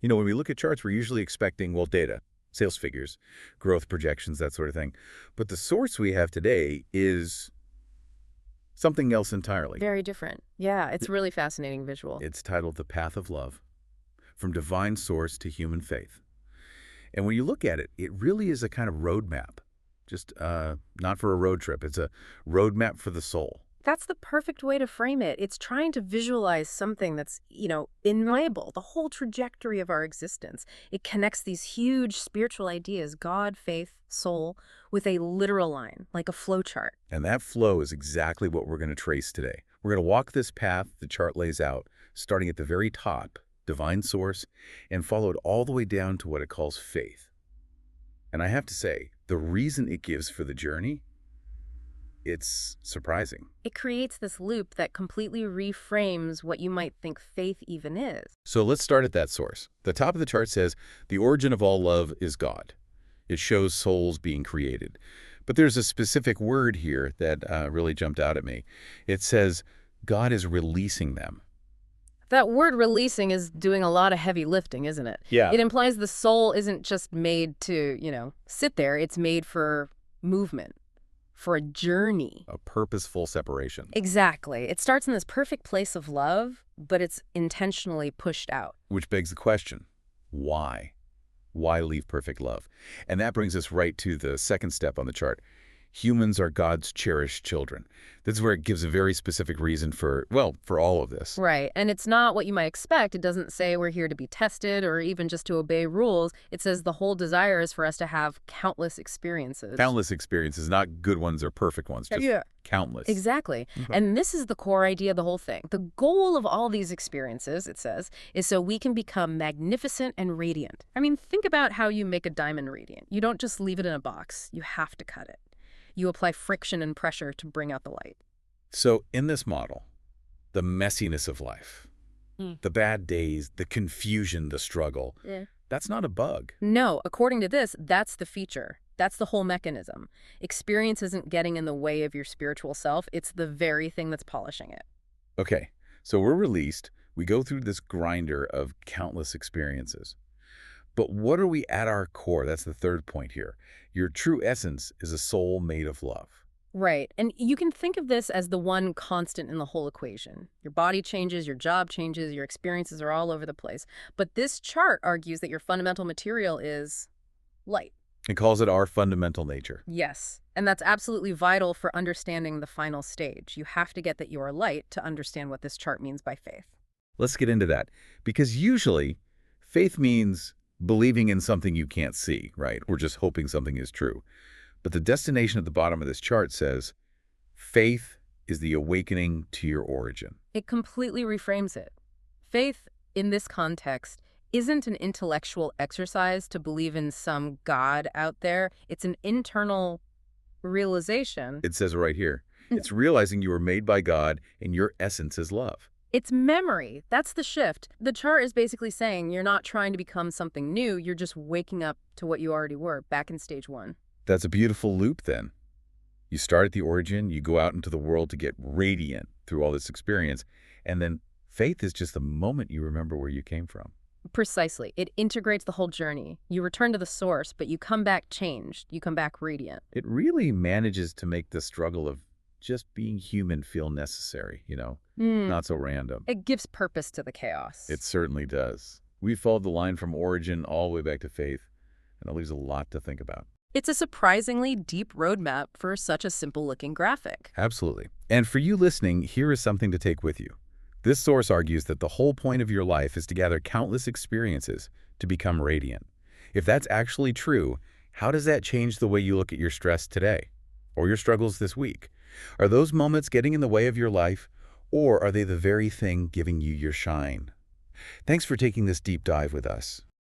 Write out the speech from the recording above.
When we look at charts, we're usually expecting, well, data, sales figures, growth projections, that sort of thing. But the source we have today is something else entirely. Very different. Yeah, it's a really fascinating visual. It's titled The Path of Love, From Divine Source to Human Faith. And when you look at it, it really is a kind of roadmap. Just not for a road trip. It's a roadmap for the soul. That's the perfect way to frame it. It's trying to visualize something that's, inviolable, the whole trajectory of our existence. It connects these huge spiritual ideas, God, faith, soul, with a literal line, like a flow chart. And that flow is exactly what we're going to trace today. We're going to walk this path the chart lays out, starting at the very top, divine source, and follow it all the way down to what it calls faith. And I have to say, the reason it gives for the journey, it's surprising. It creates this loop that completely reframes what you might think faith even is. So let's start at that source. The top of the chart says, the origin of all love is God. It shows souls being created. But there's a specific word here that really jumped out at me. It says, God is releasing them. That word releasing is doing a lot of heavy lifting, isn't it? Yeah. It implies the soul isn't just made to, sit there. It's made for movement, for a journey. A purposeful separation. Exactly. It starts in this perfect place of love, but it's intentionally pushed out. Which begs the question, why? Why leave perfect love? And that brings us right to the second step on the chart. Humans are God's cherished children. This is where it gives a very specific reason for all of this. Right. And it's not what you might expect. It doesn't say we're here to be tested or even just to obey rules. It says the whole desire is for us to have countless experiences. Countless experiences, not good ones or perfect ones, just countless. Exactly. Okay. And this is the core idea of the whole thing. The goal of all these experiences, it says, is so we can become magnificent and radiant. I mean, think about how you make a diamond radiant. You don't just leave it in a box. You have to cut it. You apply friction and pressure to bring out the light. So in this model, the messiness of life, the bad days, the confusion, the struggle, that's not a bug. No, according to this, that's the feature. That's the whole mechanism. Experience isn't getting in the way of your spiritual self. It's the very thing that's polishing it. Okay, so we're released. We go through this grinder of countless experiences. But what are we at our core? That's the third point here. Your true essence is a soul made of love. Right. And you can think of this as the one constant in the whole equation. Your body changes, your job changes, your experiences are all over the place. But this chart argues that your fundamental material is light. It calls it our fundamental nature. Yes. And that's absolutely vital for understanding the final stage. You have to get that you are light to understand what this chart means by faith. Let's get into that. Because usually, faith means believing in something you can't see, right? Or just hoping something is true. But the destination at the bottom of this chart says, faith is the awakening to your origin. It completely reframes it. Faith, in this context, isn't an intellectual exercise to believe in some God out there. It's an internal realization. It says right here, it's realizing you were made by God and your essence is love. It's memory. That's the shift. The chart is basically saying you're not trying to become something new. You're just waking up to what you already were back in stage one. That's a beautiful loop then. You start at the origin, you go out into the world to get radiant through all this experience, and then faith is just the moment you remember where you came from. Precisely. It integrates the whole journey. You return to the source, but you come back changed. You come back radiant. It really manages to make the struggle of just being human feel necessary, not so random. It gives purpose to the chaos. It certainly does. We followed the line from origin all the way back to faith, and it leaves a lot to think about. It's a surprisingly deep roadmap for such a simple-looking graphic. Absolutely. And for you listening, here is something to take with you. This source argues that the whole point of your life is to gather countless experiences to become radiant. If that's actually true, how does that change the way you look at your stress today or your struggles this week? Are those moments getting in the way of your life, or are they the very thing giving you your shine? Thanks for taking this deep dive with us.